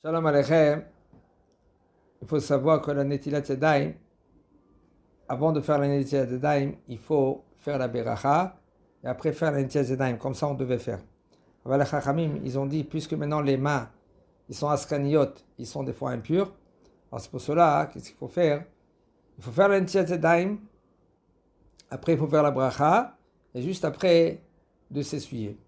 Shalom Aleichem. Il faut savoir que la Netilat Yadayim, avant de faire la Netilat Yadayim, il faut faire la Beracha et après faire la Netilat Yadayim. Comme ça, on devait faire. Alors, les Chachamim, ils ont dit, puisque maintenant les mains, ils sont askaniyot, ils sont des fois impurs. Alors, c'est pour cela, qu'est-ce qu'il faut faire? Il faut faire la Netilat Yadayim. Après, il faut faire la Bracha et juste après, de s'essuyer.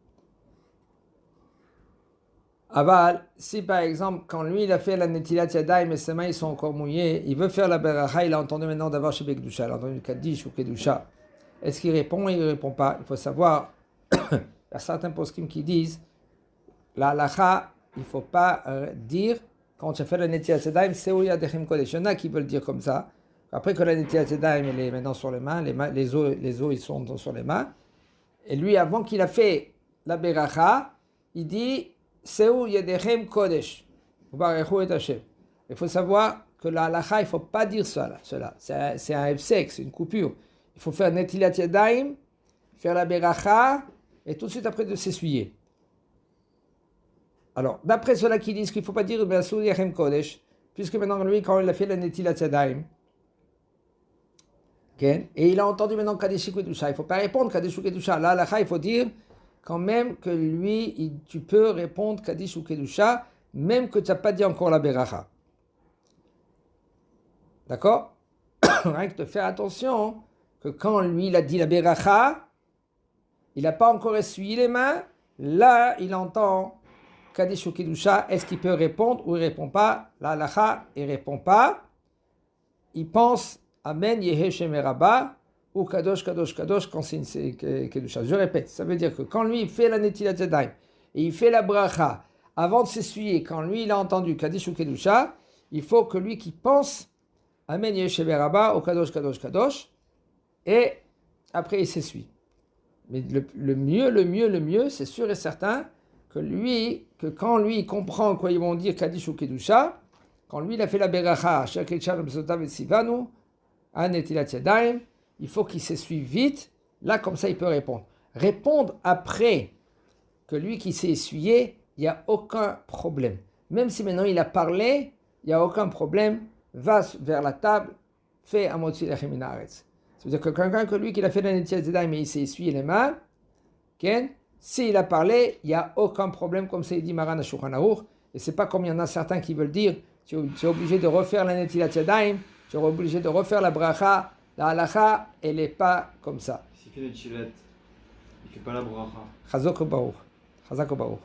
Aval, si par exemple, quand lui il a fait la Netilat Yadayim et ses mains ils sont encore mouillées, il veut faire la Beracha, il a entendu maintenant d'avoir chez Kedusha, il a entendu Kaddish ou Kedusha. Est-ce qu'il répond ou il ne répond pas? Il faut savoir, il y a certains poskim qui disent, la halacha, il ne faut pas dire, quand tu as fait la Netilat Yadayim, c'est où il y a des Chim Kodesh. Il y en a qui veulent dire comme ça. Après que la Netilat Yadayim elle est maintenant sur les mains, les os ils sont sur les mains. Et lui, avant qu'il a fait la Beracha, il dit, c'est où il y a des Chem Kodesh. Il faut savoir que la halacha, il ne faut pas dire cela. C'est un hefsek, c'est une coupure. Il faut faire Netilat Yadayim, faire la Beracha, et tout de suite après de s'essuyer. Alors, d'après ceux-là qui disent qu'il ne faut pas dire c'est où il y a Chem Kodesh, puisque maintenant, lui, quand il a fait la Netilat Yadayim, et il a entendu maintenant Kaddish Kedusha, il ne faut pas répondre Kaddish Kedusha. La halacha, il faut dire quand même que lui, tu peux répondre Kaddish ou Kedusha, même que tu n'as pas dit encore la Beracha. D'accord? Rien que de faire attention que quand lui, il a dit la Beracha, il n'a pas encore essuyé les mains, là, il entend Kaddish ou Kedusha, est-ce qu'il peut répondre ou il ne répond pas? La halacha, il ne répond pas. Il pense Amen Yehe Shem Rabba ou Kadosh, Kadosh, Kadosh quand c'est une Kedusha. Je répète, ça veut dire que quand lui il fait la Netilat Yadayim et il fait la Bracha avant de s'essuyer, quand lui il a entendu Kaddish ou Kedusha, il faut que lui qui pense Amen Yehe Shem Rabba ou Kadosh, Kadosh, Kadosh et après il s'essuie. Mais le mieux, c'est sûr et certain que quand lui il comprend quoi ils vont dire Kaddish ou Kedusha, quand lui il a fait la Beracha, Netilat Yadayim, il faut qu'il s'essuie vite. Là, comme ça, il peut répondre. Répondre après que lui qui s'est essuyé, il n'y a aucun problème. Même si maintenant il a parlé, il n'y a aucun problème. Va vers la table, fais un motzi lechem min haaretz. C'est-à-dire que quelqu'un que lui qui a fait la Netilat Yadayim mais il s'est essuyé les mains, s'il a parlé, il n'y a aucun problème, comme ça il dit Maran HaShulchan Aruch. Et c'est pas comme il y en a certains qui veulent dire, tu es obligé de refaire la Netilat Yadayim, tu es obligé de refaire la bracha. La halacha, elle n'est pas comme ça. S'il fait le chilet, il ne fait pas la bracha. Chazak Baruch.